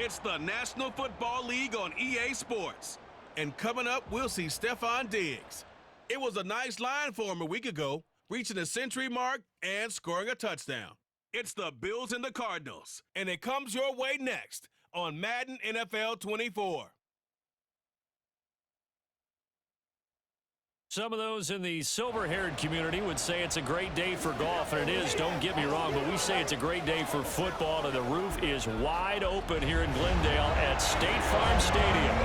It's the National Football League on EA Sports. And coming up, we'll see Stephon Diggs. It was a nice line for him a week ago, reaching the century mark and scoring a touchdown. It's the Bills and the Cardinals, and it comes your way next on Madden NFL 24. Some of those in the silver-haired community would say it's a great day for golf, and it is, don't get me wrong, but we say it's a great day for football, and the roof is wide open here in Glendale at State Farm Stadium.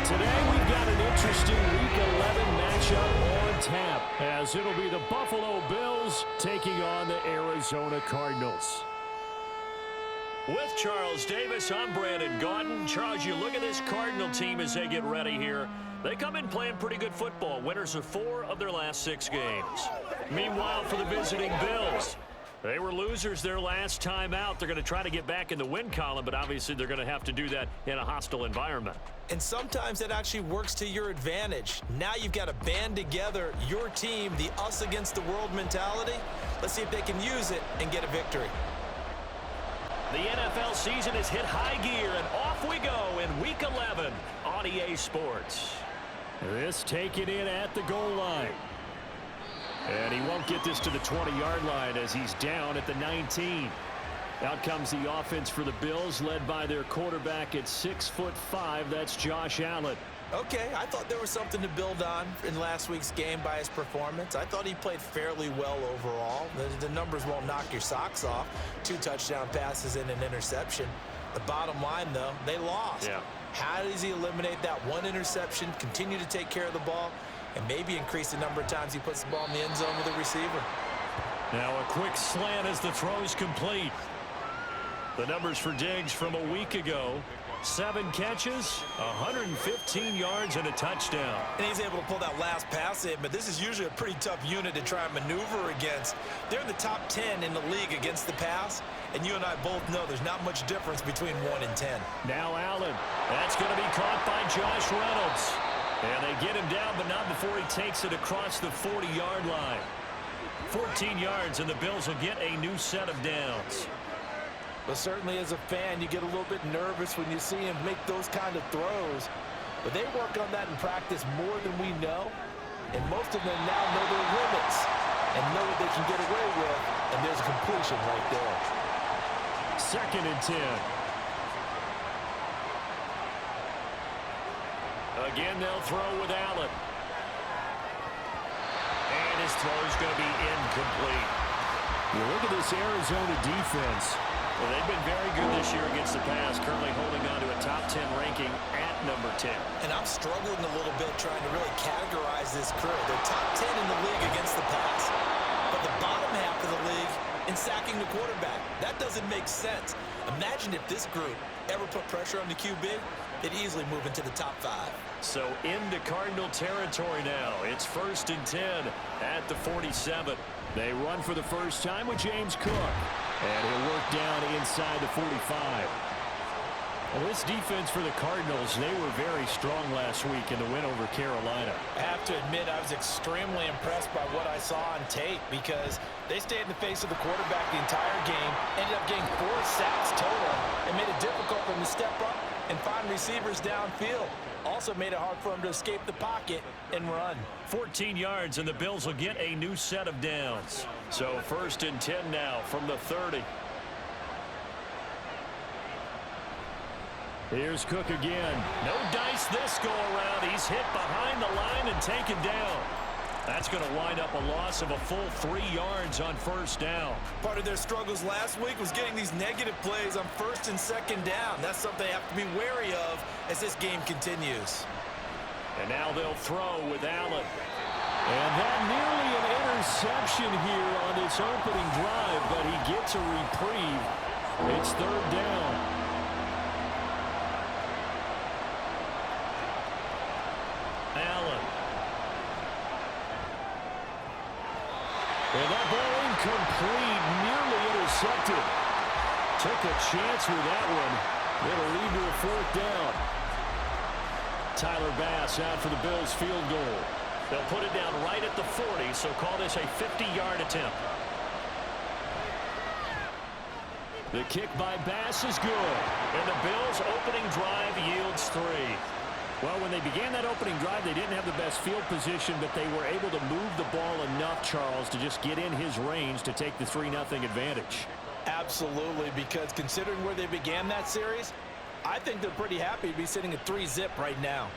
Today we've got an interesting Week 11 matchup on tap, as it'll be the Buffalo Bills taking on the Arizona Cardinals. With Charles Davis, I'm Brandon Gaudin. Charles, you look at this Cardinal team as they get ready here. They come in playing pretty good football. Winners of 4 of their last 6 games. Meanwhile, for the visiting Bills, they were losers their last time out. They're going to try to get back in the win column, but obviously they're going to have to do that in a hostile environment. And sometimes that actually works to your advantage. Now you've got to band together your team, the us against the world mentality. Let's see if they can use it and get a victory. The NFL season has hit high gear, and off we go in Week 11 on EA Sports. This taken in at the goal line. And he won't get this to the 20-yard line as he's down at the 19. Out comes the offense for the Bills, led by their quarterback at 6'5". That's Josh Allen. Okay, I thought there was something to build on in last week's game by his performance. I thought he played fairly well overall. The numbers won't knock your socks off. 2 touchdown passes and an interception. The bottom line, though, they lost. Yeah. How does he eliminate that one interception, continue to take care of the ball, and maybe increase the number of times he puts the ball in the end zone with a receiver? Now a quick slant as the throw's complete. The numbers for Diggs from a week ago: 7 catches, 115 yards, and a touchdown. And he's able to pull that last pass in, but this is usually a pretty tough unit to try and maneuver against. They're in the top 10 in the league against the pass, and you and I both know there's not much difference between 1 and 10. Now Allen. That's going to be caught by Josh Reynolds. And they get him down, but not before he takes it across the 40-yard line. 14 yards, and the Bills will get a new set of downs. But certainly as a fan, you get a little bit nervous when you see him make those kind of throws. But they work on that in practice more than we know. And most of them now know their limits and know what they can get away with. And there's a completion right there. 2nd and 10. Again, they'll throw with Allen. And his throw's going to be incomplete. You look at this Arizona defense. Well, they've been very good this year against the pass, currently holding on to a top 10 ranking at number 10. And I'm struggling a little bit trying to really categorize this crew. They're top 10 in the league against the pass, but the bottom half of the league in sacking the quarterback. That doesn't make sense. Imagine if this group ever put pressure on the QB, they'd easily move into the top 5. So into Cardinal territory now. It's 1st and 10 at the 47. They run for the first time with James Cook. And he'll work down inside the 45. Well, this defense for the Cardinals, they were very strong last week in the win over Carolina. I have to admit, I was extremely impressed by what I saw on tape because they stayed in the face of the quarterback the entire game, ended up getting 4 sacks total, and made it difficult for them to step up and find receivers downfield. Also made it hard for them to escape the pocket and run. 14 yards, and the Bills will get a new set of downs. So 1st and 10 now from the 30. Here's Cook again. No dice this go around. He's hit behind the line and taken down. That's going to wind up a loss of a full 3 yards on 1st down. Part of their struggles last week was getting these negative plays on 1st and 2nd down. That's something they have to be wary of as this game continues. And now they'll throw with Allen. And that nearly an interception here on this opening drive, but he gets a reprieve. It's 3rd down. Allen. And that ball incomplete, nearly intercepted. Took a chance with that one. It'll lead to a 4th down. Tyler Bass out for the Bills field goal. They'll put it down right at the 40, so call this a 50-yard attempt. The kick by Bass is good. And the Bills' opening drive yields 3. Well, when they began that opening drive, they didn't have the best field position, but they were able to move the ball enough, Charles, to just get in his range to take the 3-0 advantage. Absolutely, because considering where they began that series, I think they're pretty happy to be sitting at 3-zip right now.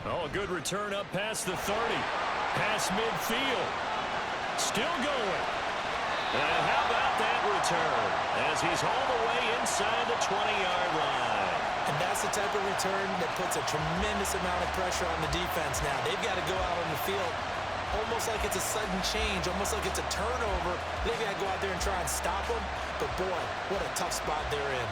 Oh, a good return up past the 30. Past midfield. Still going. And how about that return as he's all the way inside the 20-yard line. And that's the type of return that puts a tremendous amount of pressure on the defense now. They've got to go out on the field almost like it's a sudden change, almost like it's a turnover. They've got to go out there and try and stop them. But, boy, what a tough spot they're in.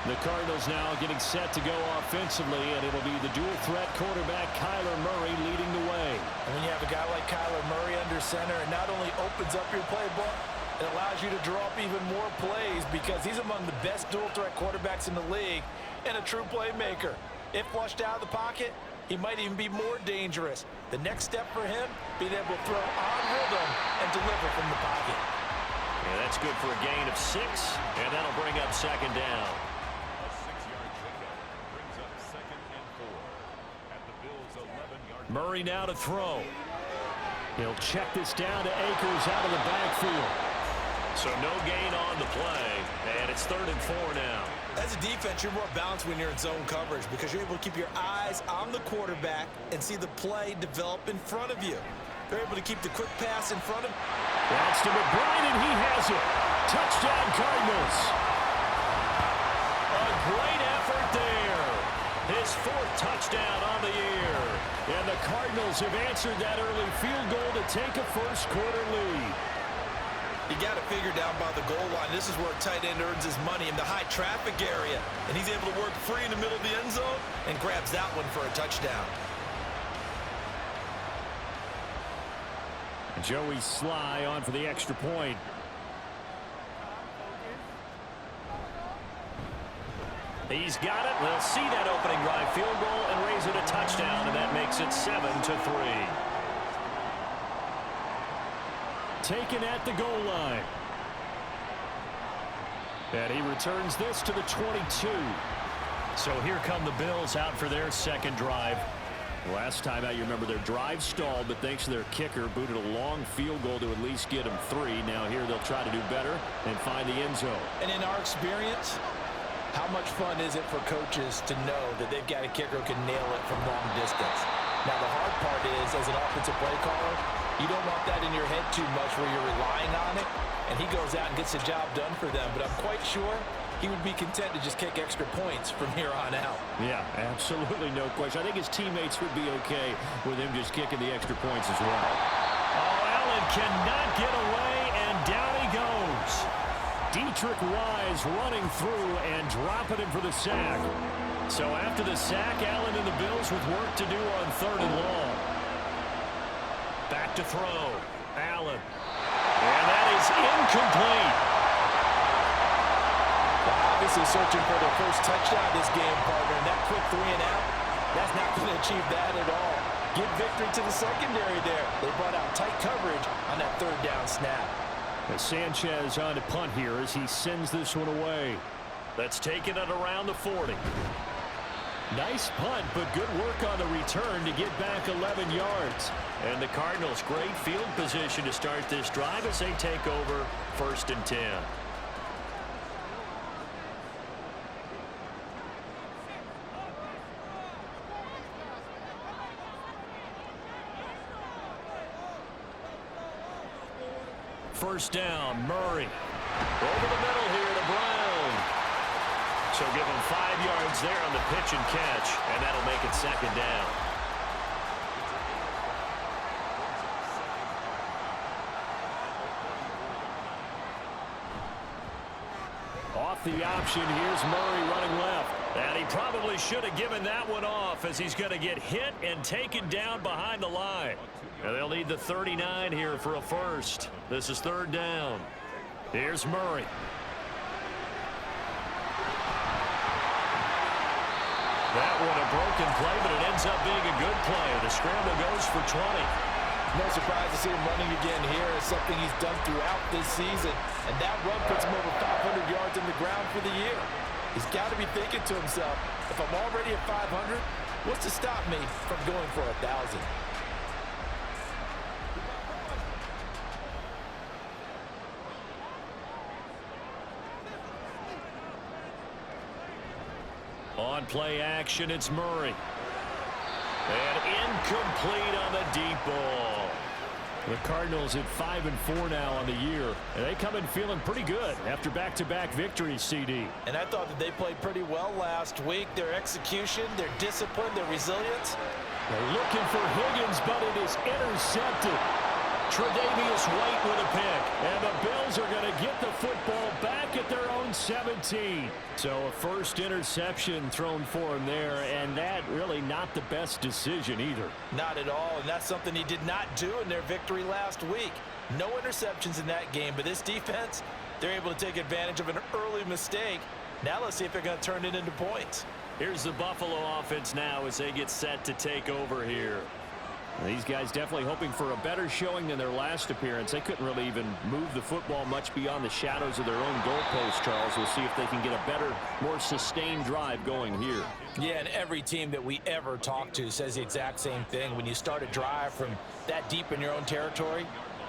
The Cardinals now getting set to go offensively, and it'll be the dual-threat quarterback Kyler Murray leading the way. And when you have a guy like Kyler Murray under center, it not only opens up your playbook, it allows you to draw up even more plays because he's among the best dual-threat quarterbacks in the league and a true playmaker. If flushed out of the pocket, he might even be more dangerous. The next step for him, being able to throw on rhythm and deliver from the pocket. Yeah, that's good for a gain of 6, and that'll bring up second down. Murray now to throw. He'll check this down to Akers out of the backfield. So no gain on the play, and it's 3rd and 4 now. As a defense, you're more balanced when you're in zone coverage because you're able to keep your eyes on the quarterback and see the play develop in front of you. They're able to keep the quick pass in front of him. That's to McBride, and he has it. Touchdown, Cardinals. A great effort there. His 4th touchdown on the year. And the Cardinals have answered that early field goal to take a first-quarter lead. You got it figured down by the goal line. This is where a tight end earns his money in the high traffic area. And he's able to work free in the middle of the end zone and grabs that one for a touchdown. Joey Sly on for the extra point. He's got it. They'll see that opening drive field goal and raise it a touchdown, and that makes it 7-3. Taken at the goal line. And he returns this to the 22. So here come the Bills out for their second drive. Last time out, you remember their drive stalled, but thanks to their kicker, booted a long field goal to at least get them 3. Now here they'll try to do better and find the end zone. And in our experience, how much fun is it for coaches to know that they've got a kicker who can nail it from long distance? Now the hard part is, as an offensive play caller, you don't want that in your head too much where you're relying on it, and he goes out and gets the job done for them. But I'm quite sure he would be content to just kick extra points from here on out. Yeah, absolutely no question. I think his teammates would be okay with him just kicking the extra points as well. Oh, Allen cannot get away, and down he goes. Dietrich Wise running through and dropping him for the sack. So after the sack, Allen and the Bills with work to do on 3rd and long. Back to throw. Allen. And that is incomplete. Well, obviously searching for their first touchdown this game, partner. And that quick 3 and out, that's not going to achieve that at all. Give victory to the secondary there. They brought out tight coverage on that 3rd down snap. Sanchez on to punt here as he sends this one away. That's taken it around the 40. Nice punt, but good work on the return to get back 11 yards. And the Cardinals, great field position to start this drive as they take over 1st and 10. First down, Murray. Over the middle here to Brown. So give him 5 yards there on the pitch and catch, and that'll make it 2nd down. Off the option, here's Murray running left. And he probably should have given that one off as he's going to get hit and taken down behind the line. And they'll need the 39 here for a first. This is 3rd down. Here's Murray. That one a broken play, but it ends up being a good play. The scramble goes for 20. No surprise to see him running again here. It's something he's done throughout this season. And that run puts him over 500 for the year. He's got to be thinking to himself, if I'm already at 500, what's to stop me from going for 1,000? On play action, it's Murray. And incomplete on the deep ball. The Cardinals at 5-4 now on the year. And they come in feeling pretty good after back-to-back victories, CD. And I thought that they played pretty well last week. Their execution, their discipline, their resilience. They're looking for Higgins, but it is intercepted. Tre'Davious White with a pick. And the Bills are going to get the football back at their own 17. So a first interception thrown for him there, and that really not the best decision either. Not at all, and that's something he did not do in their victory last week. No interceptions in that game, but this defense, they're able to take advantage of an early mistake. Now let's see if they're going to turn it into points. Here's the Buffalo offense now as they get set to take over here. These guys definitely hoping for a better showing than their last appearance. They couldn't really even move the football much beyond the shadows of their own goalpost, Charles. We'll see if they can get a better, more sustained drive going here. Yeah, and every team that we ever talk to says the exact same thing. When you start a drive from that deep in your own territory,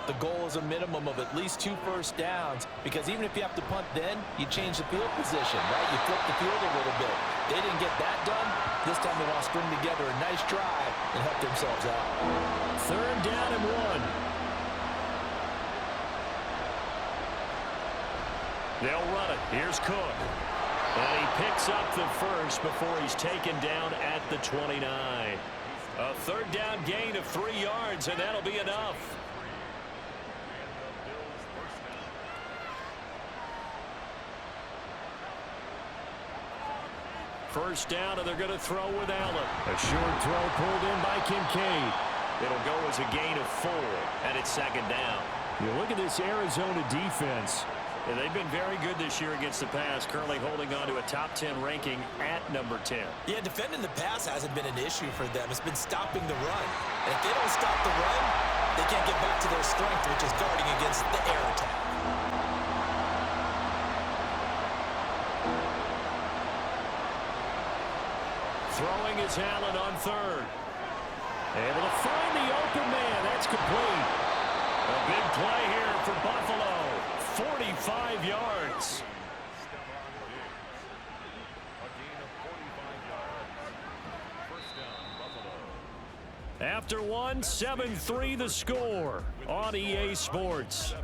the goal is a minimum of at least 2 first downs, because even if you have to punt then, you change the field position, right? You flip the field a little bit. They didn't get that done. This time they want to string together a nice drive and help themselves out. 3rd down and 1. They'll run it. Here's Cook. And he picks up the first before he's taken down at the 29. A 3rd down gain of 3 yards, and that'll be enough. First down, and they're going to throw with Allen. A short throw pulled in by Kincaid. It'll go as a gain of 4, and it's 2nd down. You look at this Arizona defense. And they've been very good this year against the pass, currently holding on to a top 10 ranking at number 10. Yeah, defending the pass hasn't been an issue for them. It's been stopping the run. And if they don't stop the run, they can't get back to their strength, which is guarding against the air attack. Throwing is Allen on 3rd. Able to find the open man. That's complete. A big play here for Buffalo. 45 yards. After 1, 7-3 the score on EA Sports.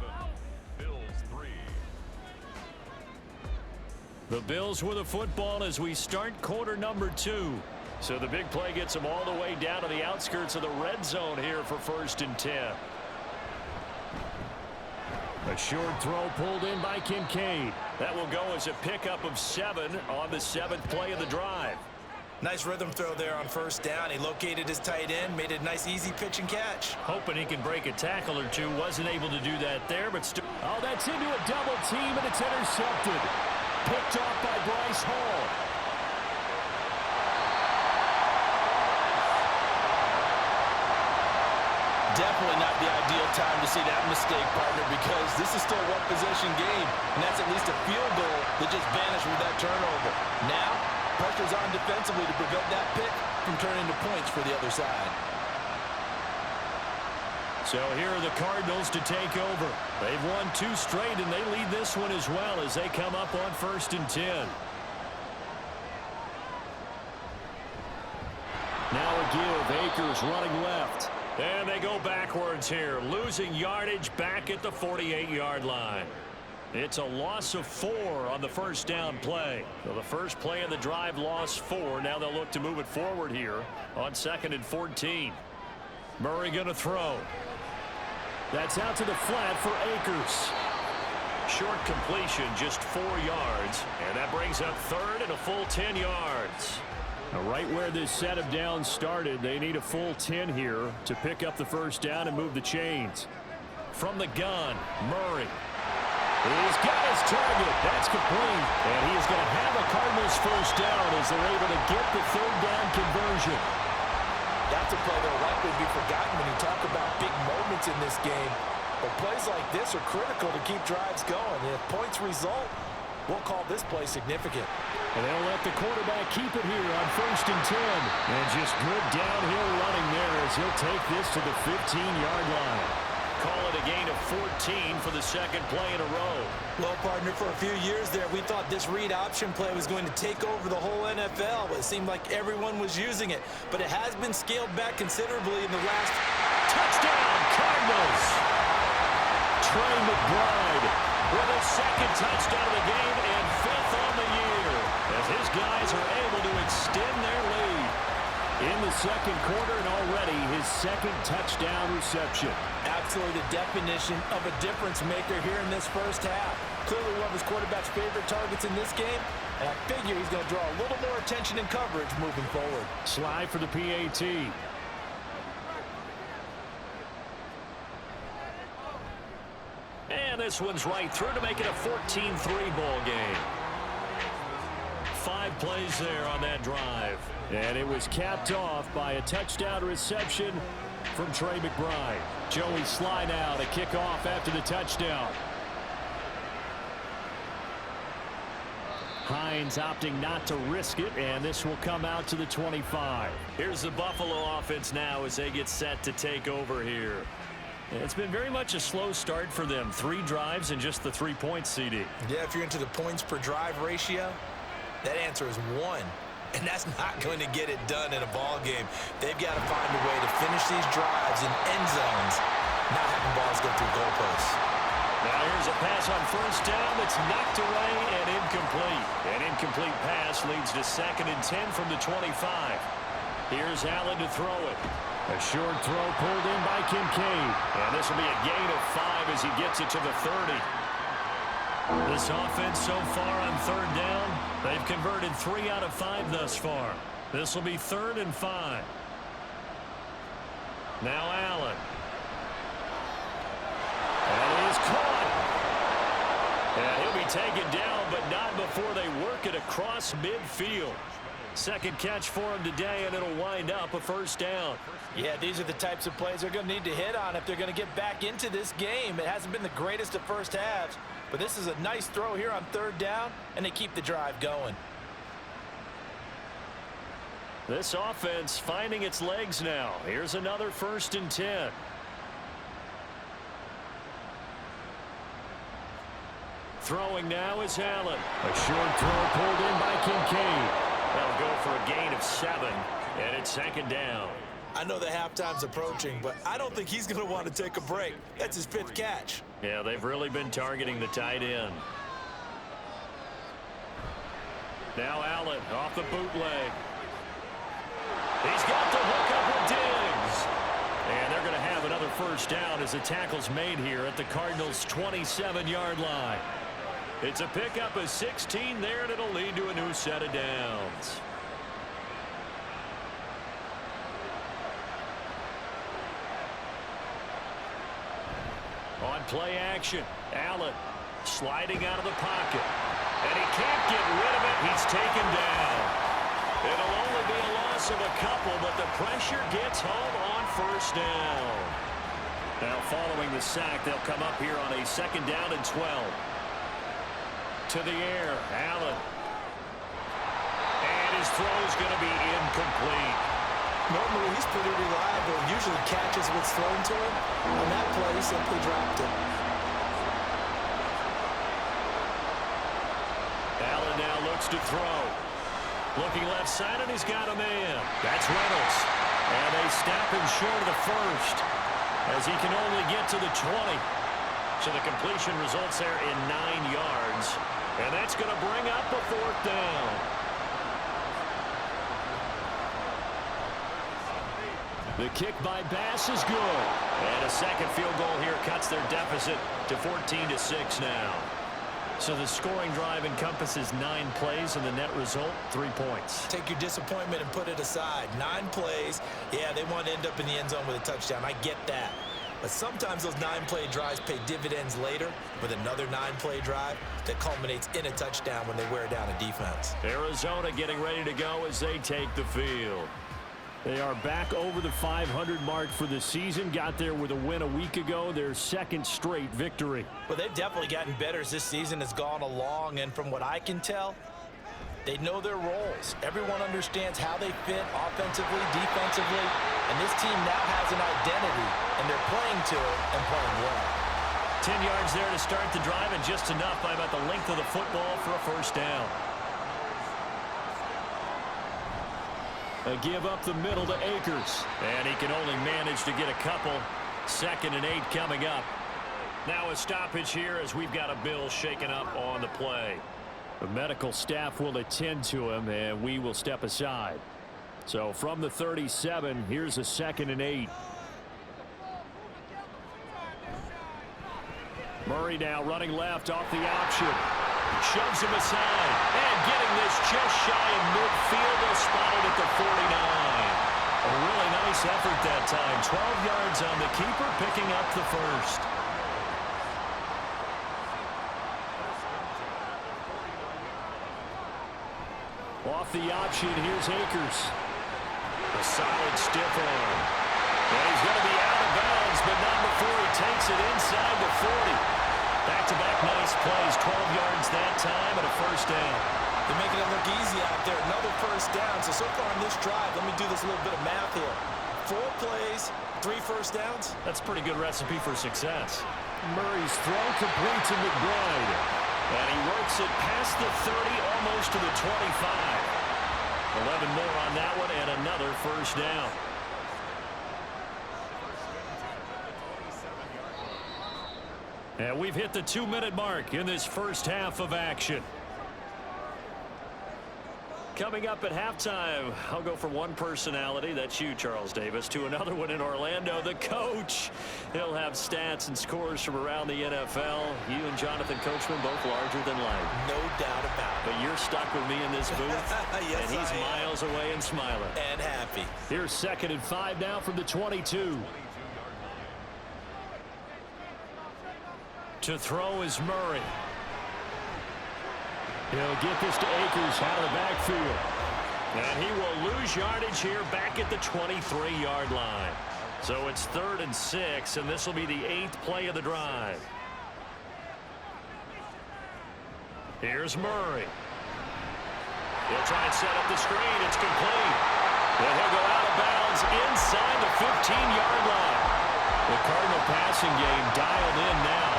The Bills with the football as we start quarter number 2. So the big play gets them all the way down to the outskirts of the red zone here for 1st and 10. A short throw pulled in by Kincaid. That will go as a pickup of 7 on the 7th play of the drive. Nice rhythm throw there on 1st down. He located his tight end, made it a nice easy pitch and catch. Hoping he can break a tackle or two. Wasn't able to do that there, but still. Oh, that's into a double team, and it's intercepted. Picked off by Bryce Hall. Definitely not the ideal time to see that mistake, partner, because this is still a one-possession game, and that's at least a field goal that just vanished with that turnover. Now, pressure's on defensively to prevent that pick from turning into points for the other side. So here are the Cardinals to take over. They've won 2 straight, and they lead this one as well as they come up on 1st and 10. Now a give. Akers running left. And they go backwards here, losing yardage back at the 48-yard line. It's a loss of 4 on the 1st down play. So the first play of the drive lost 4. Now they'll look to move it forward here on 2nd and 14. Murray going to throw. That's out to the flat for Akers. Short completion, just 4 yards. And that brings up 3rd and a full 10 yards. Now right where this set of downs started, they need a full 10 here to pick up the 1st down and move the chains. From the gun, Murray. He's got his target. That's complete. And he is going to have a Cardinals 1st down as they're able to get the 3rd down conversion. That's a play that will likely be forgotten when you talk about big moments in this game. But plays like this are critical to keep drives going. And if points result, we'll call this play significant. And they'll let the quarterback keep it here on 1st and 10. And just good downhill running there as he'll take this to the 15-yard line. Call it a gain of 14 for the second play in a row. Well, partner, for a few years there, we thought this read option play was going to take over the whole NFL. It seemed like everyone was using it, but it has been scaled back considerably in the last. Touchdown, Cardinals! Trey McBride with a second touchdown of the game and 5th on the year, as his guys are able to extend their lead in the second quarter, and already his second touchdown reception. Absolutely the definition of a difference maker here in this first half. Clearly one of his quarterback's favorite targets in this game, and I figure he's going to draw a little more attention and coverage moving forward. Slide for the PAT. And this one's right through to make it a 14-3 ball game. 5 plays there on that drive. And it was capped off by a touchdown reception from Trey McBride. Joey slide out, a kickoff after the touchdown. Hines opting not to risk it, and this will come out to the 25. Here's the Buffalo offense now as they get set to take over here. It's been very much a slow start for them. 3 drives and just the 3 points, CD. Yeah, if you're into the points per drive ratio, that answer is 1. And that's not going to get it done in a ball game. They've got to find a way to finish these drives in end zones, not having balls go through goalposts. Now here's a pass on 1st down that's knocked away and incomplete. An incomplete pass leads to 2nd and 10 from the 25. Here's Allen to throw it. A short throw pulled in by Kincaid. And this will be a gain of 5 as he gets it to the 30. This offense so far on 3rd down, they've converted 3 out of 5 thus far. This will be 3rd and 5. Now Allen. And he is caught. And he'll be taken down, but not before they work it across midfield. Second catch for him today, and it'll wind up a 1st down. Yeah, these are the types of plays they're going to need to hit on if they're going to get back into this game. It hasn't been the greatest of first halves, but this is a nice throw here on 3rd down, and they keep the drive going. This offense finding its legs now. Here's another 1st and 10. Throwing now is Allen. A short throw pulled in by Kincaid. That'll go for a gain of 7, and it's 2nd down. I know the halftime's approaching, but I don't think he's going to want to take a break. That's his 5th catch. Yeah, they've really been targeting the tight end. Now Allen off the bootleg. He's got the hook up with Diggs. And they're going to have another 1st down as the tackle's made here at the Cardinals' 27-yard line. It's a pickup of 16 there, and it'll lead to a new set of downs. On play action, Allen sliding out of the pocket. And he can't get rid of it. He's taken down. It'll only be a loss of a couple, but the pressure gets home on 1st down. Now following the sack, they'll come up here on a 2nd down and 12. To the air, Allen. And his throw's going to be incomplete. Normally, he's pretty reliable. Usually catches what's thrown to him. On that play, he simply dropped it. Allen now looks to throw. Looking left side, and he's got a man. That's Reynolds. And they stop him short of the 1st, as he can only get to the 20. So the completion results there in 9 yards. And that's going to bring up a 4th down. The kick by Bass is good. And a second field goal here cuts their deficit to 14-6 now. So the scoring drive encompasses 9 plays, and the net result, 3 points. Take your disappointment and put it aside. 9 plays. Yeah, they want to end up in the end zone with a touchdown. I get that. But sometimes those 9-play drives pay dividends later with another 9-play drive that culminates in a touchdown when they wear down a defense. Arizona getting ready to go as they take the field. They are back over the 500 mark for the season. Got there with a win a week ago, their second straight victory. Well, they've definitely gotten better as this season has gone along, and from what I can tell, they know their roles. Everyone understands how they fit offensively, defensively, and this team now has an identity, and they're playing to it and playing well. 10 yards there to start the drive, and just enough by about the length of the football for a first down. A give up the middle to Akers. And he can only manage to get a couple. 2nd and 8 coming up. Now a stoppage here as we've got a Bill shaken up on the play. The medical staff will attend to him, and we will step aside. So from the 37, here's a 2nd and 8. Murray now running left off the option. Shoves him aside. And getting this just shy of midfield. They'll spot it at the 49. A really nice effort that time. 12 yards on the keeper, picking up the first. Off the option, here's Akers. A solid stiff arm. And he's going to be out of bounds, but not before he takes it inside the 40. Back-to-back nice plays, 12 yards that time, and a first down. They're making it look easy out there. Another first down. So far on this drive, let me do this little bit of math here. 4 plays, 3 first downs. That's a pretty good recipe for success. Murray's throw complete to McBride. And he works it past the 30, almost to the 25. 11 more on that one, and another first down. And we've hit the 2-minute mark in this first half of action. Coming up at halftime, I'll go from one personality, that's you, Charles Davis, to another one in Orlando, the coach. He'll have stats and scores from around the NFL. You and Jonathan Coachman, both larger than life. No doubt about it. But you're stuck with me in this booth, yes, and he's miles away and smiling. And happy. Here's 2nd and 5 now from the 22. To throw is Murray. He'll get this to Akers out of the backfield. And he will lose yardage here back at the 23-yard line. So it's 3rd and 6, and this will be the 8th play of the drive. Here's Murray. He'll try and set up the screen. It's complete. And he'll go out of bounds inside the 15-yard line. The Cardinal passing game dialed in now.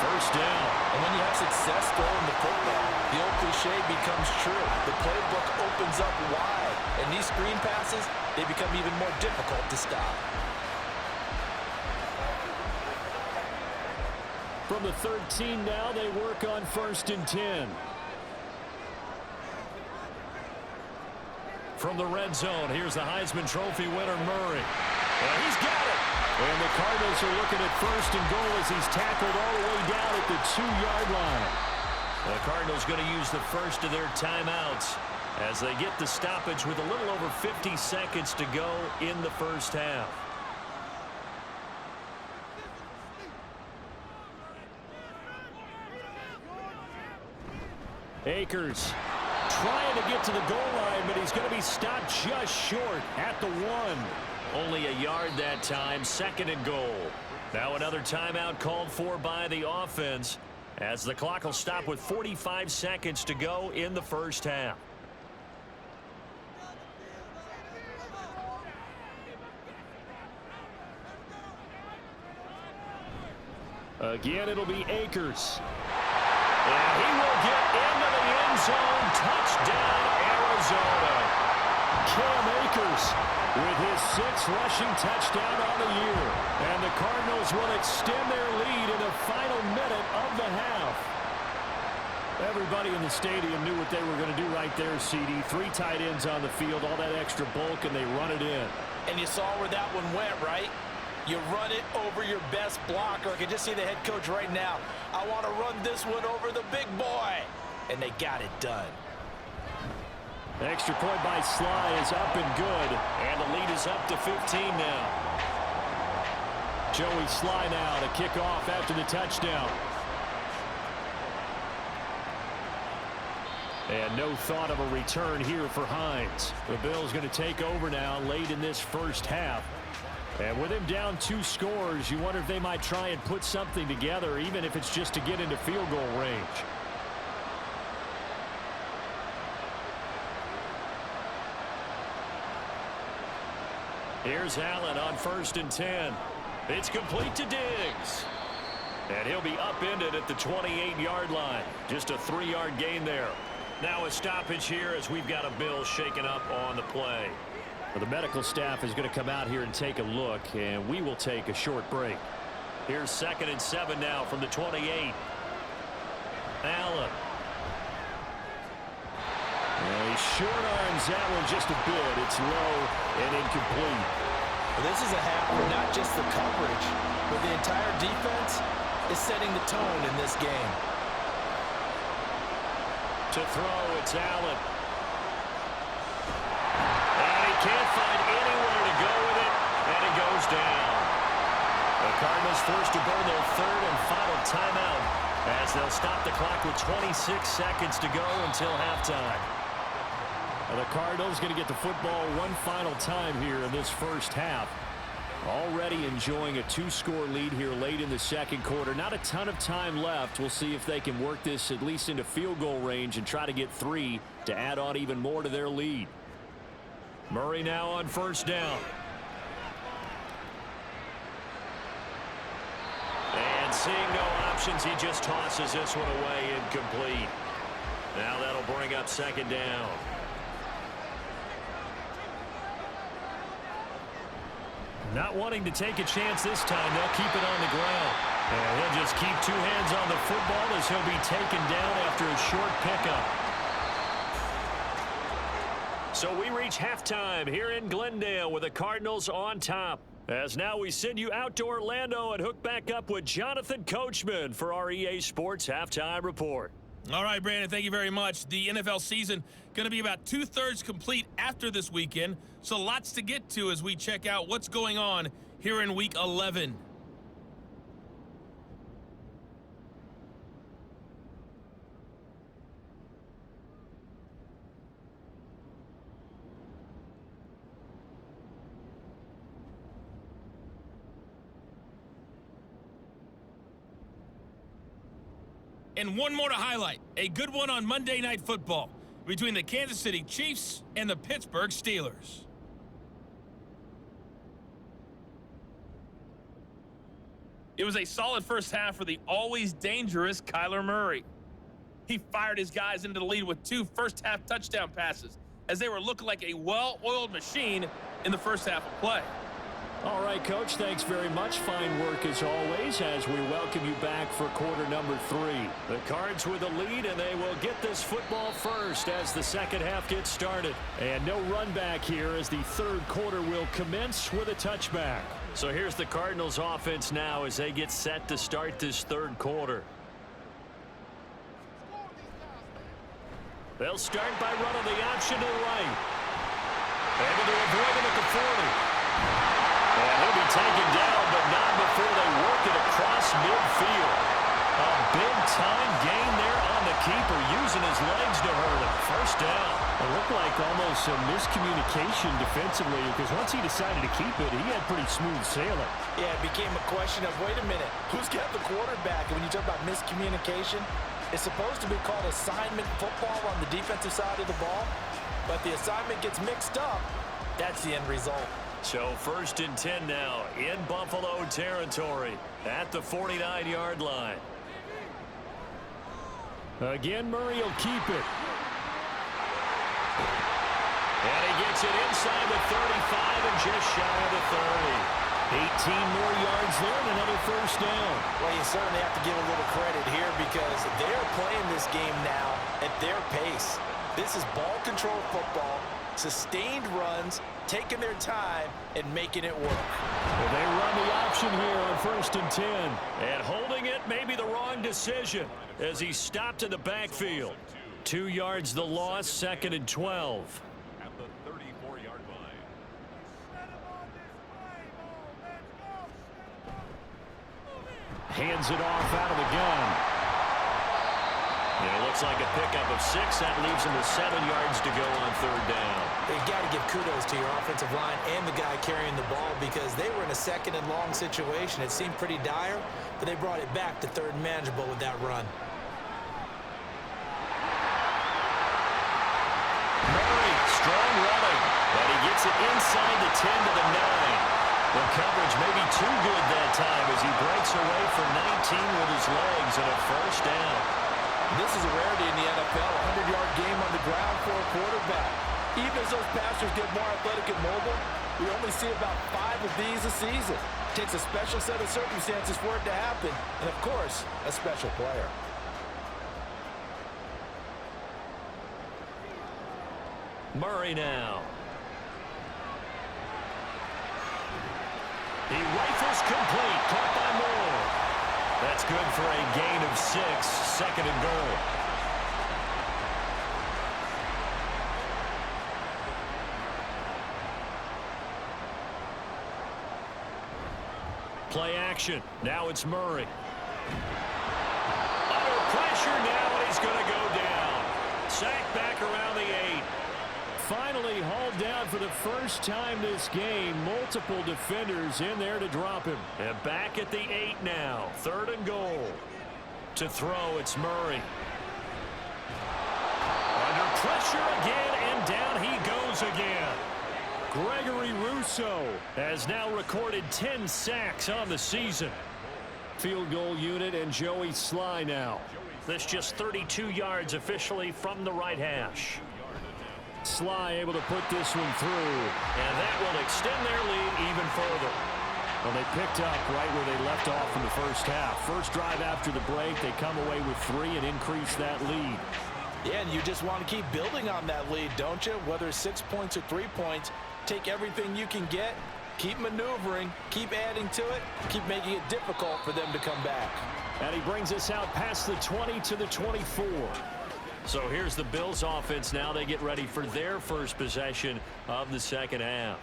First down. And when you have success throwing the football, the old cliche becomes true. The playbook opens up wide. And these screen passes, they become even more difficult to stop. From the 13 now, they work on 1st and 10. From the red zone, here's the Heisman Trophy winner, Murray. And he's got it. And the Cardinals are looking at 1st and goal as he's tackled all the way down at the 2-yard line. The Cardinals going to use the first of their timeouts as they get the stoppage with a little over 50 seconds to go in the first half. Akers trying to get to the goal line, but he's going to be stopped just short at the 1. Only a yard that time, 2nd and goal. Now another timeout called for by the offense as the clock will stop with 45 seconds to go in the first half. Again, it'll be Akers. And he will get into the end zone. Touchdown, Arizona. Cam Akers with his 6th rushing touchdown on the year. And the Cardinals will extend their lead in the final minute of the half. Everybody in the stadium knew what they were going to do right there, CD. 3 tight ends on the field, all that extra bulk, and they run it in. And you saw where that one went, right? You run it over your best blocker. I can just see the head coach right now. I want to run this one over the big boy. And they got it done. Extra point by Sly is up and good. And the lead is up to 15 now. Joey Sly now to kick off after the touchdown. And no thought of a return here for Hines. The Bills going to take over now late in this first half. And with him down 2 scores, you wonder if they might try and put something together, even if it's just to get into field goal range. Here's Allen on 1st and 10. It's complete to Diggs. And he'll be upended at the 28-yard line. Just a 3-yard gain there. Now a stoppage here as we've got a Bill shaken up on the play. Well, the medical staff is going to come out here and take a look, and we will take a short break. Here's 2nd and 7 now from the 28. Allen. He short arms that one just a bit. It's low and incomplete. Well, this is a half where not just the coverage, but the entire defense is setting the tone in this game. To throw, it's Allen. And he can't find anywhere to go with it, and it goes down. The Cardinals forced to burn their 3rd and final timeout as they'll stop the clock with 26 seconds to go until halftime. The Cardinals going to get the football one final time here in this first half. Already enjoying a 2-score lead here late in the second quarter. Not a ton of time left. We'll see if they can work this at least into field goal range and try to get 3 to add on even more to their lead. Murray now on 1st down. And seeing no options, he just tosses this one away incomplete. Now that'll bring up 2nd down. Not wanting to take a chance this time, they'll keep it on the ground. And he'll just keep 2 hands on the football as he'll be taken down after a short pickup. So we reach halftime here in Glendale with the Cardinals on top. As now we send you out to Orlando and hook back up with Jonathan Coachman for our EA Sports Halftime Report. All right, Brandon, thank you very much. The NFL season going to be about 2/3 complete after this weekend, so lots to get to as we check out what's going on here in Week 11. And one more to highlight, a good one on Monday Night Football between the Kansas City Chiefs and the Pittsburgh Steelers. It was a solid first half for the always dangerous Kyler Murray. He fired his guys into the lead with 2 first-half touchdown passes as they were looking like a well-oiled machine in the first half of play. All right, Coach, thanks very much. Fine work as always as we welcome you back for quarter number 3. The Cards with the lead, and they will get this football first as the second half gets started. And no run back here as the third quarter will commence with a touchback. So here's the Cardinals offense now as they get set to start this third quarter. They'll start by running the option to the right. Able to avoid him at the 40. And he'll be taken down, but not before they work it across midfield. A big-time gain there on the keeper, using his legs to hurt him. First down. It looked like almost a miscommunication defensively, because once he decided to keep it, he had pretty smooth sailing. Yeah, it became a question of, wait a minute, who's got the quarterback? And when you talk about miscommunication, it's supposed to be called assignment football on the defensive side of the ball, but the assignment gets mixed up. That's the end result. So 1st and 10 now in Buffalo territory at the 49-yard line. Again, Murray will keep it. And he gets it inside the 35 and just shy of the 30. 18 more yards there and another first down. Well, you certainly have to give a little credit here because they're playing this game now at their pace. This is ball control football, sustained runs, taking their time and making it work. Well, they run the option here on 1st and 10. And holding it may be the wrong decision as he stopped in the backfield. 2 yards the loss, 2nd and 12. At the 34-yard line. Hands it off out of the gun. And it looks Looks like a pickup of 6. That leaves them with 7 yards to go on third down. You got to give kudos to your offensive line and the guy carrying the ball because they were in a second and long situation. It seemed pretty dire, but they brought it back to third and manageable with that run. Murray, strong running, but he gets it inside the 10 to the 9. The coverage may be too good that time as he breaks away for 19 with his legs and a first down. This is a rarity in the NFL, a 100-yard game on the ground for a quarterback. Even as those passers get more athletic and mobile, we only see about 5 of these a season. It takes a special set of circumstances for it to happen, and of course, a special player. Murray now. He rifles complete, caught by Moore. That's good for a gain of 6, second and goal. Play action. Now it's Murray. Under pressure now, and he's going to go down. Sacked back around the 8. Finally hauled down for the first time this game. Multiple defenders in there to drop him. And back at the 8 now. Third and goal. To throw, it's Murray. Under pressure again, and down he goes again. Gregory Rousseau has now recorded 10 sacks on the season. Field goal unit and Joey Sly now. This just 32 yards officially from the right hash. Sly able to put this one through, and that will extend their lead even further. Well, they picked up right where they left off in the first half. First drive after the break, they come away with 3 and increase that lead. Yeah, and you just want to keep building on that lead, don't you? Whether it's 6 points or 3 points, take everything you can get, keep maneuvering, keep adding to it, keep making it difficult for them to come back. And he brings us out past the 20 to the 24. So here's the Bills offense now. They get ready for their first possession of the second half.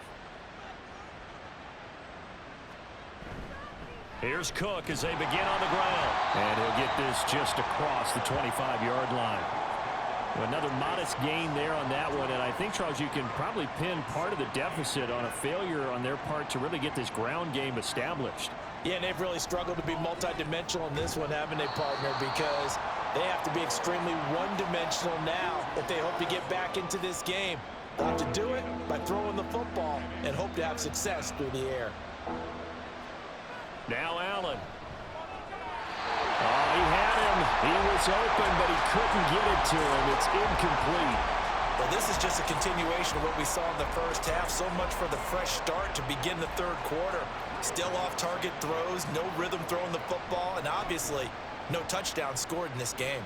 Here's Cook as they begin on the ground. And he'll get this just across the 25-yard line. Another modest gain there on that one. And I think, Charles, you can probably pin part of the deficit on a failure on their part to really get this ground game established. Yeah, and they've really struggled to be multidimensional in this one, haven't they, partner? Because they have to be extremely one-dimensional now if they hope to get back into this game. They'll have to do it by throwing the football and hope to have success through the air. Now Allen. Oh, he had him. He was open, but he couldn't get it to him. It's incomplete. Well, this is just a continuation of what we saw in the first half. So much for the fresh start to begin the third quarter. Still off-target throws, no rhythm throwing the football, and obviously no touchdown scored in this game.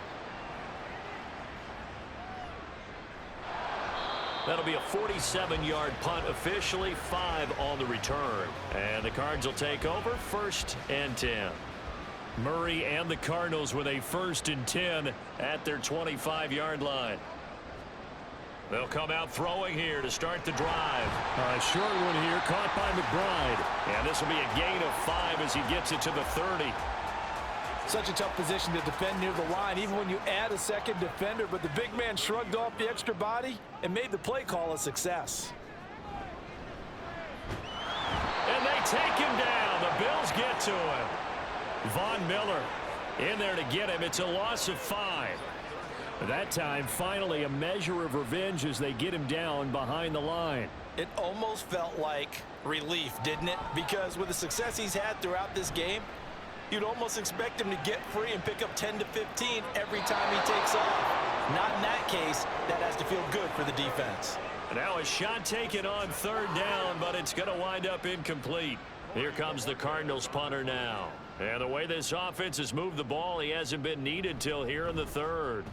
That'll be a 47-yard punt, officially 5 on the return. And the Cards will take over, 1st and 10. Murray and the Cardinals with a 1st and 10 at their 25-yard line. They'll come out throwing here to start the drive. A short one here, caught by McBride. And this will be a gain of 5 as he gets it to the 30. Such a tough position to defend near the line, even when you add a second defender, but the big man shrugged off the extra body and made the play call a success. And they take him down. The Bills get to him. Von Miller in there to get him. It's a loss of 5. That time, finally, a measure of revenge as they get him down behind the line. It almost felt like relief, didn't it? Because with the success he's had throughout this game, you'd almost expect him to get free and pick up 10 to 15 every time he takes off. Not in that case. That has to feel good for the defense. Now a shot taken on 3rd down, but it's going to wind up incomplete. Here comes the Cardinals punter now. And the way this offense has moved the ball, he hasn't been needed till here in the 3rd.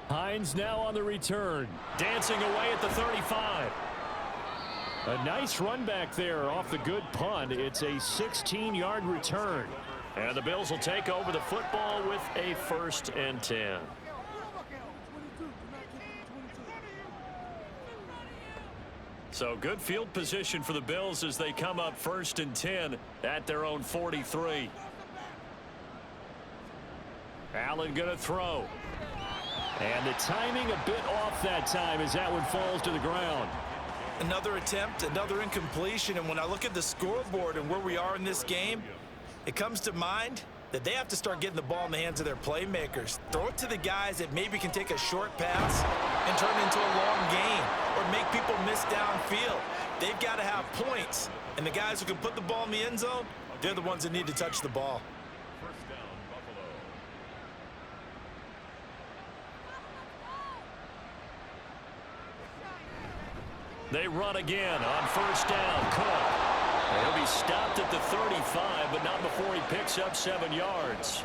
Hines now on the return. Dancing away at the 35. A nice run back there off the good punt. It's a 16-yard return. And the Bills will take over the football with a 1st and 10. So good field position for the Bills as they come up 1st and 10 at their own 43. Allen going to throw. And the timing a bit off that time as that one falls to the ground. Another attempt, another incompletion, and when I look at the scoreboard and where we are in this game, it comes to mind that they have to start getting the ball in the hands of their playmakers. Throw it to the guys that maybe can take a short pass and turn it into a long gain or make people miss downfield. They've got to have points, and the guys who can put the ball in the end zone, they're the ones that need to touch the ball. First down, Buffalo. They run again on first down. Cook. He'll be stopped at the 35, but not before he picks up 7 yards.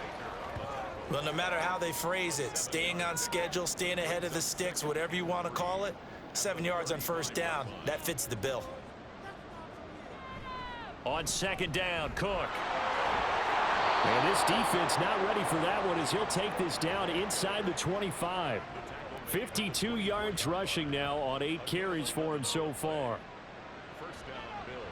Well, no matter how they phrase it, staying on schedule, staying ahead of the sticks, whatever you want to call it, 7 yards on first down, that fits the bill. On second down, Cook. And this defense not ready for that one as he'll take this down inside the 25. 52 yards rushing now on 8 carries for him so far. First down, Bills.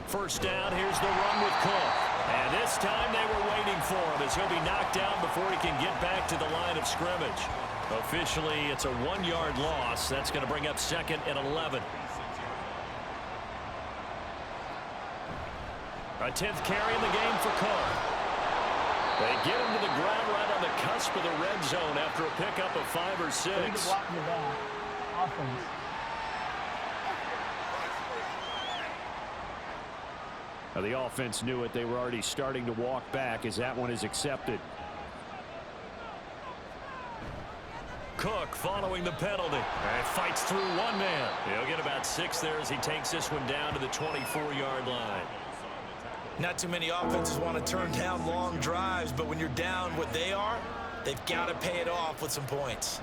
First down, here's the run with Cook. And this time they were waiting for him as he'll be knocked down before he can get back to the line of scrimmage. Officially, it's a 1-yard loss. That's going to bring up 2nd and 11. A 10th carry in the game for Cook. They get him to the ground right on the cusp of the red zone after a pickup of 5 or 6. Now the offense knew it. They were already starting to walk back as that one is accepted. Cook following the penalty. And fights through one man. He'll get about 6 there as he takes this one down to the 24-yard line. Not too many offenses want to turn down long drives, but when you're down what they are, they've got to pay it off with some points.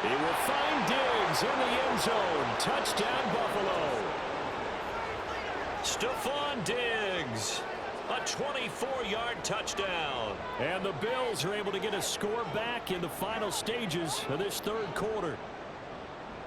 He will find Diggs in the end zone. Touchdown, Buffalo. Stephon Diggs. A 24-yard touchdown. And the Bills are able to get a score back in the final stages of this third quarter.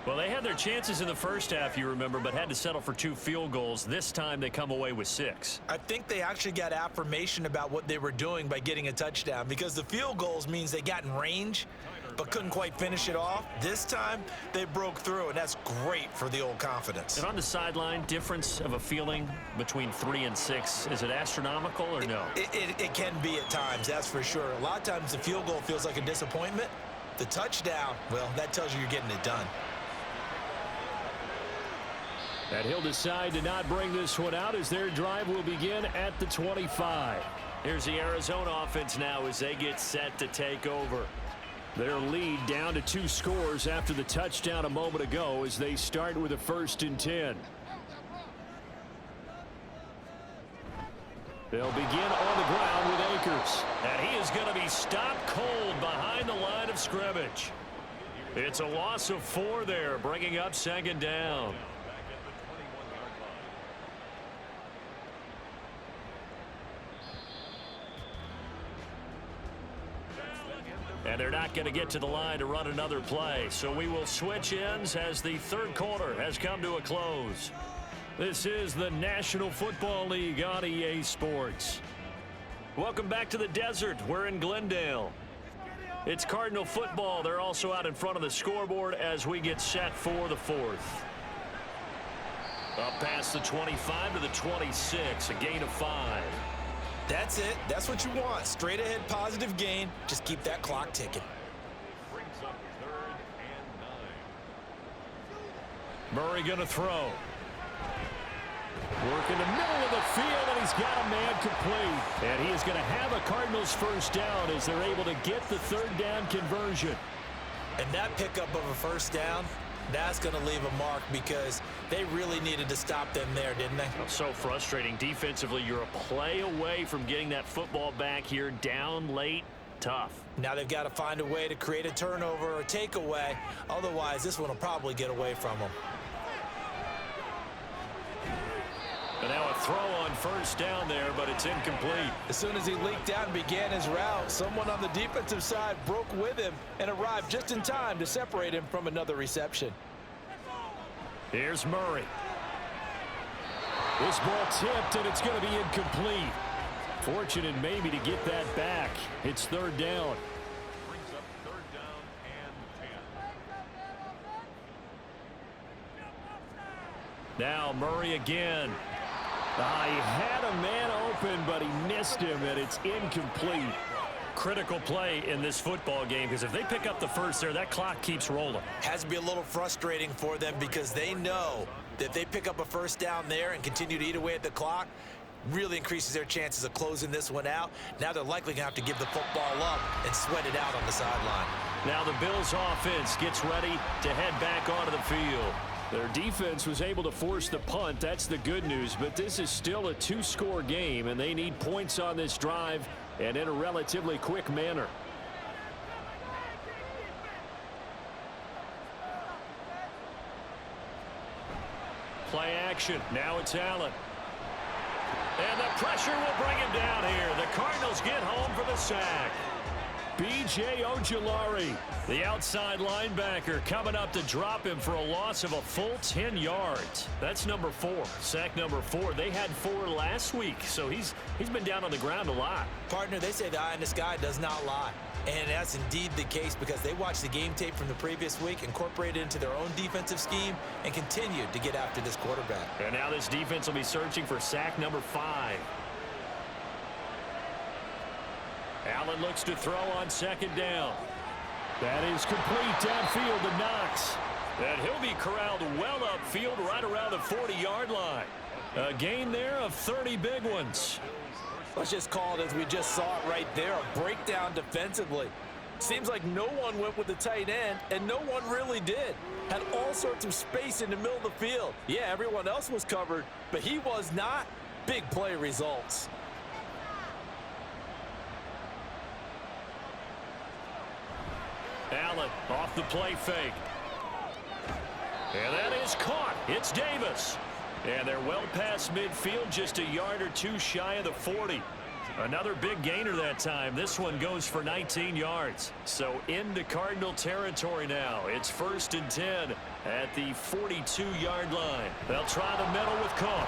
Well, they had their chances in the first half, you remember, but had to settle for 2 field goals. This time they come away with 6. I think they actually got affirmation about what they were doing by getting a touchdown, because the field goals means they got in range but couldn't quite finish it off. This time they broke through, and that's great for the old confidence. And on the sideline, difference of a feeling between 3 and 6, is it astronomical or no? It can be at times, that's for sure. A lot of times the field goal feels like a disappointment. The touchdown, well, that tells you you're getting it done. And he'll decide to not bring this one out as their drive will begin at the 25. Here's the Arizona offense now as they get set to take over. Their lead down to 2 scores after the touchdown a moment ago as they start with a 1st and 10. They'll begin on the ground with Akers. And he is going to be stopped cold behind the line of scrimmage. It's a loss of 4 there, bringing up 2nd down. And they're not going to get to the line to run another play. So we will switch ends as the third quarter has come to a close. This is the National Football League on EA Sports. Welcome back to the desert. We're in Glendale. It's Cardinal football. They're also out in front of the scoreboard as we get set for the 4th. Up past the 25 to the 26, a gain of 5. That's it. That's what you want. Straight ahead positive gain. Just keep that clock ticking. Brings up 3rd and 9. Murray going to throw. Work in the middle of the field, and he's got a man complete. And he is going to have a Cardinals 1st down as they're able to get the 3rd down conversion. And that pickup of a 1st down, that's going to leave a mark because they really needed to stop them there, didn't they? So frustrating. Defensively, you're a play away from getting that football back here. Down late, tough. Now they've got to find a way to create a turnover or takeaway. Otherwise, this one will probably get away from them. And now a throw on 1st down there, but it's incomplete. As soon as he leaked out and began his route, someone on the defensive side broke with him and arrived just in time to separate him from another reception. Here's Murray. This ball tipped, and it's going to be incomplete. Fortunate maybe to get that back. It's third down. Brings up third down and 10. Now Murray again. He had a man open, but he missed him, and it's incomplete. Critical play in this football game, because if they pick up the first there, that clock keeps rolling. Has to be a little frustrating for them because they know that if they pick up a first down there and continue to eat away at the clock, really increases their chances of closing this one out. Now they're likely going to have to give the football up and sweat it out on the sideline. Now the Bills offense gets ready to head back onto the field. Their defense was able to force the punt. That's the good news, but this is still a two-score game, and they need points on this drive and in a relatively quick manner. Play action. Now it's Allen. And the pressure will bring him down here. The Cardinals get home for the sack. B.J. Ojulari, the outside linebacker, coming up to drop him for a loss of a full 10 yards. That's number 4. Sack number 4. They had 4 last week, so he's been down on the ground a lot. Partner, they say the eye in the sky does not lie. And that's indeed the case because they watched the game tape from the previous week, incorporated it into their own defensive scheme, and continued to get after this quarterback. And now this defense will be searching for sack number 5. Allen looks to throw on second down. That is complete downfield to Knox. And he'll be corralled well upfield right around the 40-yard line. A gain there of 30 big ones. Let's just call it as we just saw it right there, a breakdown defensively. Seems like no one went with the tight end, and no one really did. Had all sorts of space in the middle of the field. Yeah, everyone else was covered, but he was not. Big play results. Allen off the play fake. And that is caught. It's Davis. And they're well past midfield, just a yard or two shy of the 40. Another big gainer that time. This one goes for 19 yards. So into Cardinal territory now. It's 1st and 10 at the 42-yard line. They'll try the middle with Cook.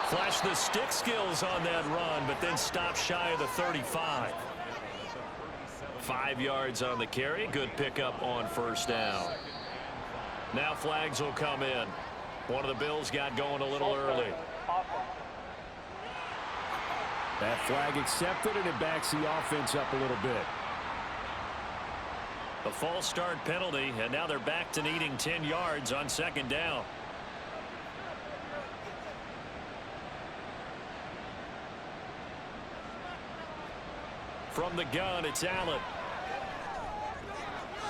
Flash the stick skills on that run, but then stop shy of the 35. 5 yards on the carry. Good pickup on first down. Now flags will come in. One of the Bills got going a little early. That flag accepted, and it backs the offense up a little bit. A false start penalty, and now they're back to needing 10 yards on second down. From the gun, it's Allen.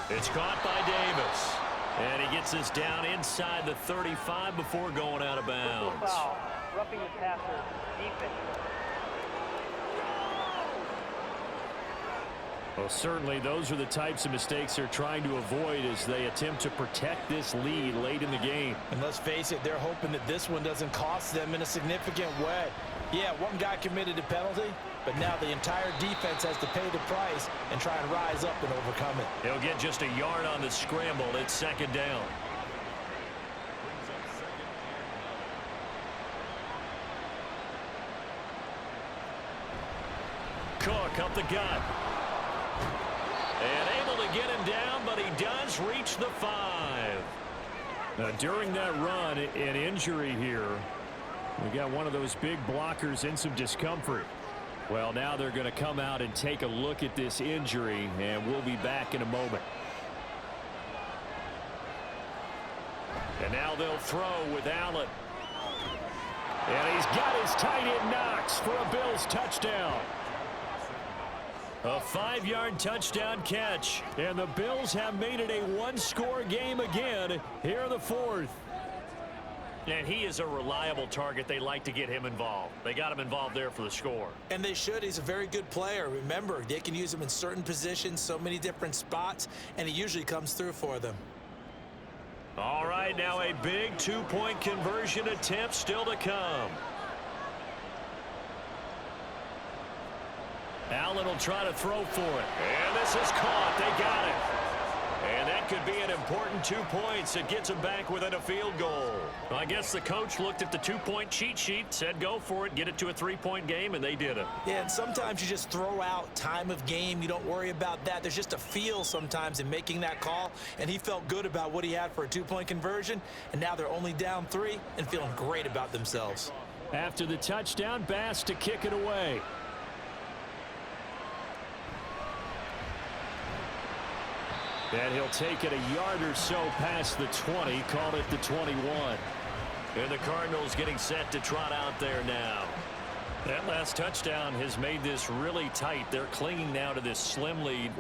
It's caught by Davis. And he gets this down inside the 35 before going out of bounds. Foul, roughing the passer, defense. Well, certainly those are the types of mistakes they're trying to avoid as they attempt to protect this lead late in the game. And let's face it, they're hoping that this one doesn't cost them in a significant way. Yeah, one guy committed a penalty, but now the entire defense has to pay the price and try and rise up and overcome it. He'll get just a yard on the scramble. It's second down. Cook up the gut. And able to get him down, but he does reach the 5. Now, during that run, an injury here. We got one of those big blockers in some discomfort. Well, now they're going to come out and take a look at this injury, and we'll be back in a moment. And now they'll throw with Allen. And he's got his tight end Knox for a Bills touchdown. A 5-yard touchdown catch, and the Bills have made it a one-score game again here in the 4th. And he is a reliable target. They like to get him involved. They got him involved there for the score. And they should. He's a very good player. Remember, they can use him in certain positions, so many different spots, and he usually comes through for them. All right, now a big two-point conversion attempt still to come. Allen will try to throw for it. And this is caught. They got it. And that could be an important 2 points. It gets them back within a field goal. Well, I guess the coach looked at the 2-point cheat sheet, said go for it, get it to a 3-point game, and they did it. Yeah, and sometimes you just throw out time of game. You don't worry about that. There's just a feel sometimes in making that call, and he felt good about what he had for a 2-point conversion, and now they're only down 3 and feeling great about themselves. After the touchdown, Bass to kick it away. And he'll take it a yard or so past the 20, called it the 21. And the Cardinals getting set to trot out there now. That last touchdown has made this really tight. They're clinging now to this slim lead.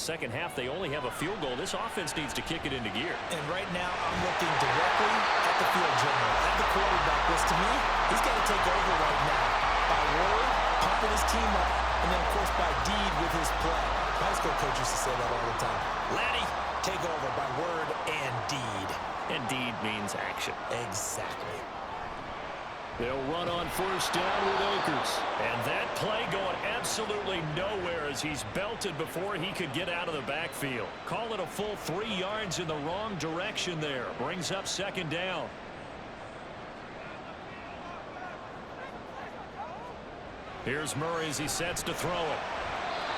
Second half, they only have a field goal. This offense needs to kick it into gear. And right now, I'm looking directly at the field general, at the quarterback, which to me, he's got to take over right now. By word, pumping his team up, and then, of course, by deed with his play. High school coach used to say that all the time. Laddie, take over by word and deed. And deed means action. Exactly. They'll run on first down with Akers. And that play going absolutely nowhere as he's belted before he could get out of the backfield. Call it a full 3 yards in the wrong direction there. Brings up second down. Here's Murray as he sets to throw it.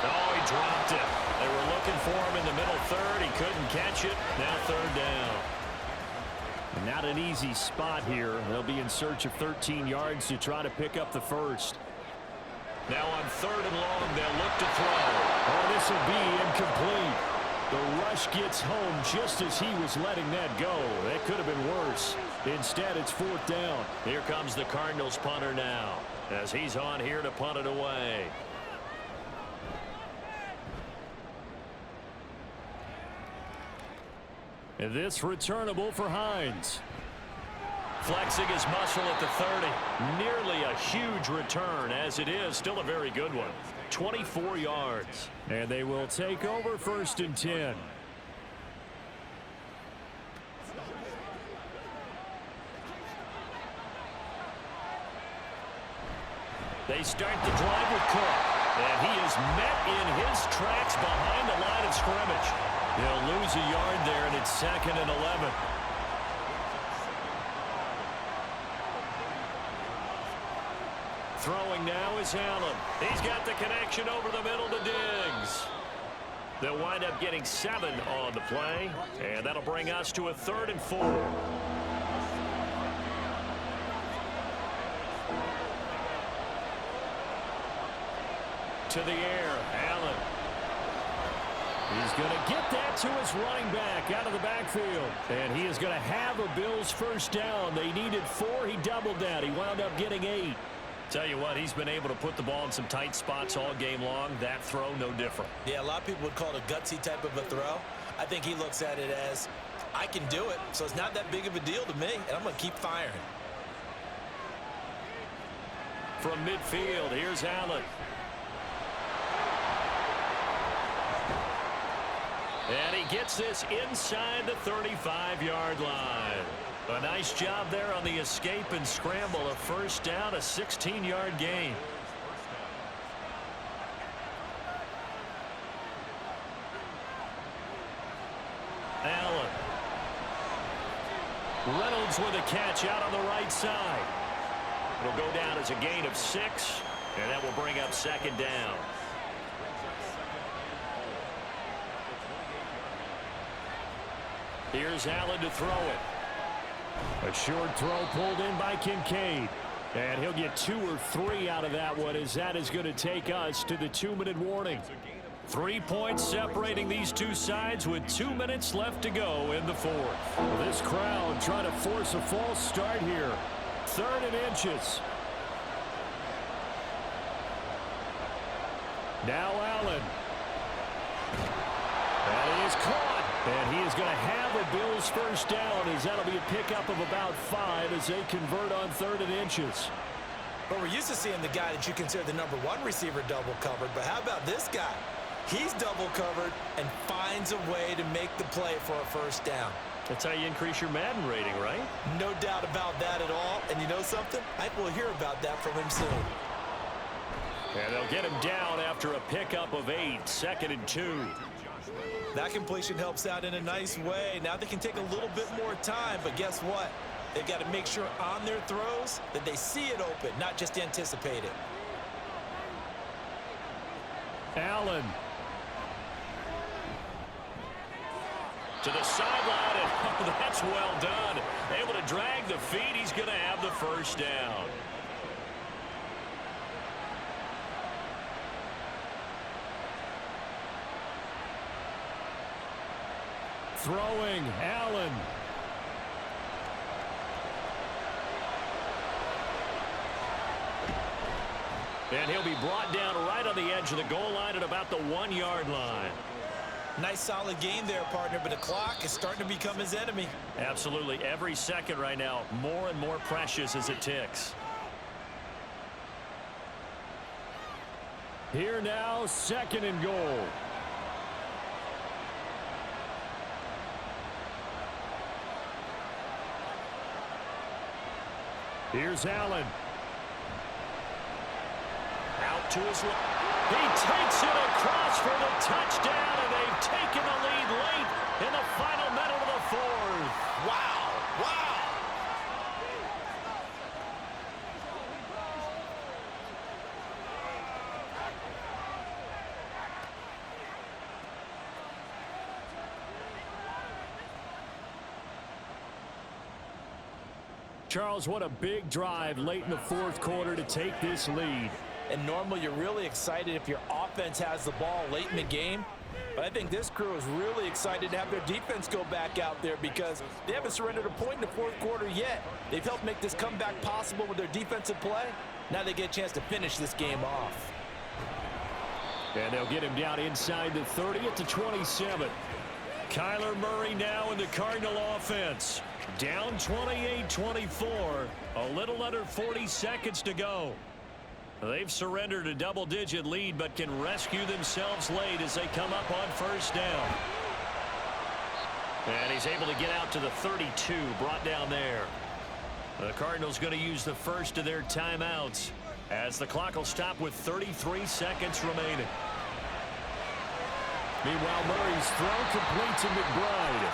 Oh, he dropped it. They were looking for him in the middle third. He couldn't catch it. Now third down. Not an easy spot here. They'll be in search of 13 yards to try to pick up the first. Now on third and long, they'll look to throw. Oh, this will be incomplete. The rush gets home just as he was letting that go. That could have been worse. Instead, it's fourth down. Here comes the Cardinals punter now as he's on here to punt it away. And this returnable for Hines. Flexing his muscle at the 30. Nearly a huge return, as it is. Still a very good one. 24 yards. And they will take over first and 10. They start the drive with Cook. And he is met in his tracks behind the line of scrimmage. He'll lose a yard there, and it's second and 11. Throwing now is Allen. He's got the connection over the middle to Diggs. They'll wind up getting 7 on the play, and that'll bring us to a 3rd and 4. To the air, Allen. He's going to get that to his running back out of the backfield. And he is going to have a Bills first down. They needed 4. He doubled that. He wound up getting 8. Tell you what, he's been able to put the ball in some tight spots all game long. That throw, no different. Yeah, a lot of people would call it a gutsy type of a throw. I think he looks at it as, I can do it, so it's not that big of a deal to me, and I'm going to keep firing. From midfield, here's Allen. And he gets this inside the 35-yard line. A nice job there on the escape and scramble. A first down, a 16-yard gain. Allen. Reynolds with a catch out on the right side. It'll go down as a gain of 6, and that will bring up second down. Here's Allen to throw it. A short throw pulled in by Kincaid. And he'll get 2 or 3 out of that one, as that is going to take us to the 2-minute warning. 3 points separating these two sides with 2 minutes left to go in the 4th. Well, this crowd trying to force a false start here. 3rd and inches. Now Allen. That is caught. And he is going to have a Bills first down, as that'll be a pickup of about 5 as they convert on 3rd and inches. But we're used to seeing the guy that you consider the number 1 receiver double covered. But how about this guy? He's double covered and finds a way to make the play for a first down. That's how you increase your Madden rating, right? No doubt about that at all. And you know something? I will hear about that from him soon. And they'll get him down after a pickup of 8. 2nd and 2. That completion helps out in a nice way. Now they can take a little bit more time, but guess what? They've got to make sure on their throws that they see it open, not just anticipate it. Allen. To the sideline, and oh, that's well done. Able to drag the feet. He's going to have the first down. Throwing, Allen. And he'll be brought down right on the edge of the goal line at about the 1-yard line. Nice solid game there, partner, but the clock is starting to become his enemy. Absolutely. Every second right now, more and more precious as it ticks. Here now, 2nd and goal. Here's Allen. Out to his left. He takes it across for the touchdown, and they've taken the lead late in the final minute of the 4th. Wow. Wow. Charles, what a big drive late in the 4th quarter to take this lead. And normally you're really excited if your offense has the ball late in the game. But I think this crew is really excited to have their defense go back out there because they haven't surrendered a point in the 4th quarter yet. They've helped make this comeback possible with their defensive play. Now they get a chance to finish this game off. And they'll get him down inside the 30 at the 27. Kyler Murray now in the Cardinal offense. Down 28-24. A little under 40 seconds to go. They've surrendered a double-digit lead, but can rescue themselves late as they come up on 1st down. And he's able to get out to the 32, brought down there. The Cardinals going to use the first of their timeouts as the clock will stop with 33 seconds remaining. Meanwhile, Murray's throw complete to McBride.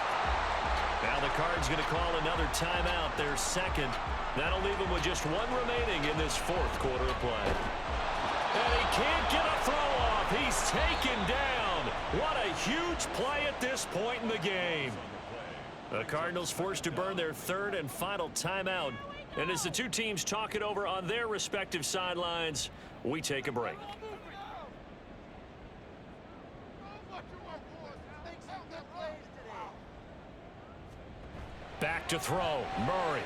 Now the Cards going to call another timeout, their 2nd. That'll leave him with just 1 remaining in this 4th quarter of play. And he can't get a throw off. He's taken down. What a huge play at this point in the game. The Cardinals forced to burn their 3rd and final timeout. And as the two teams talk it over on their respective sidelines, we take a break. Back to throw, Murray.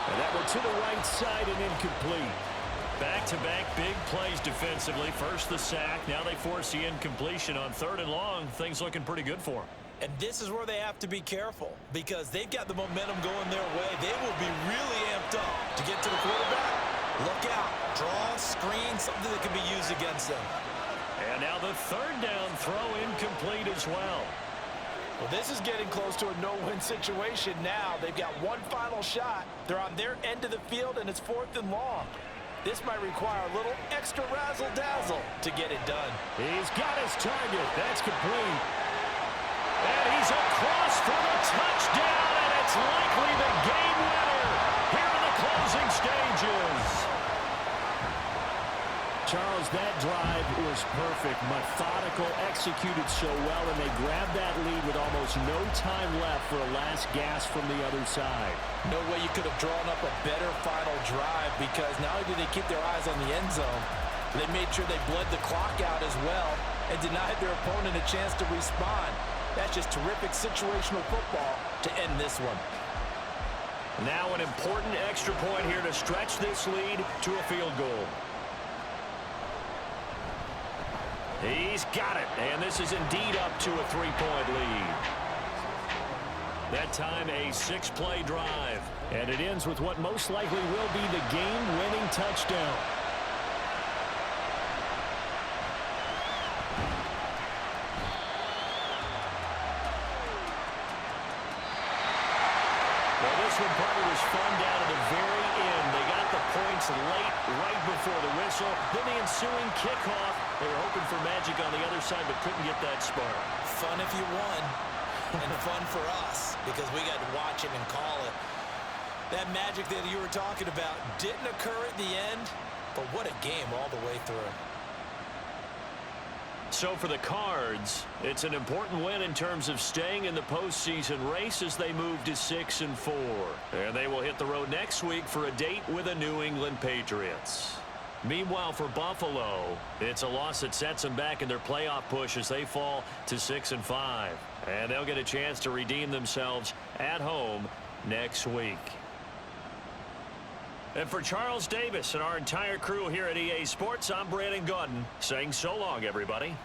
And that one to the right side and incomplete. Back-to-back big plays defensively. First the sack, now they force the incompletion on 3rd and long. Things looking pretty good for them. And this is where they have to be careful because they've got the momentum going their way. They will be really amped up to get to the quarterback. Look out, draw, screen, something that can be used against them. And now the 3rd down throw incomplete as well. Well, this is getting close to a no-win situation now. They've got one final shot. They're on their end of the field, and it's 4th and long. This might require a little extra razzle-dazzle to get it done. He's got his target. That's complete. And he's across for the touchdown, and it's likely the game winner here in the closing stages. Charles, that drive was perfect, methodical, executed so well, and they grabbed that lead with almost no time left for a last gasp from the other side. No way you could have drawn up a better final drive because not only did they keep their eyes on the end zone, they made sure they bled the clock out as well and denied their opponent a chance to respond. That's just terrific situational football to end this one. Now an important extra point here to stretch this lead to a field goal. He's got it, and this is indeed up to a 3-point lead. That time a 6-play drive, and it ends with what most likely will be the game-winning touchdown. Well, this one probably was fun down at the very end. They got the points late, right before the whistle. Then the ensuing kickoff They were hoping for magic on the other side, but couldn't get that spark. Fun if you won, and fun for us because we got to watch it and call it. That magic that you were talking about didn't occur at the end, but what a game all the way through. So for the Cards, it's an important win in terms of staying in the postseason race as they move to 6-4. And they will hit the road next week for a date with the New England Patriots. Meanwhile, for Buffalo, it's a loss that sets them back in their playoff push as they fall to 6-5. And they'll get a chance to redeem themselves at home next week. And for Charles Davis and our entire crew here at EA Sports, I'm Brandon Gaudin saying so long, everybody.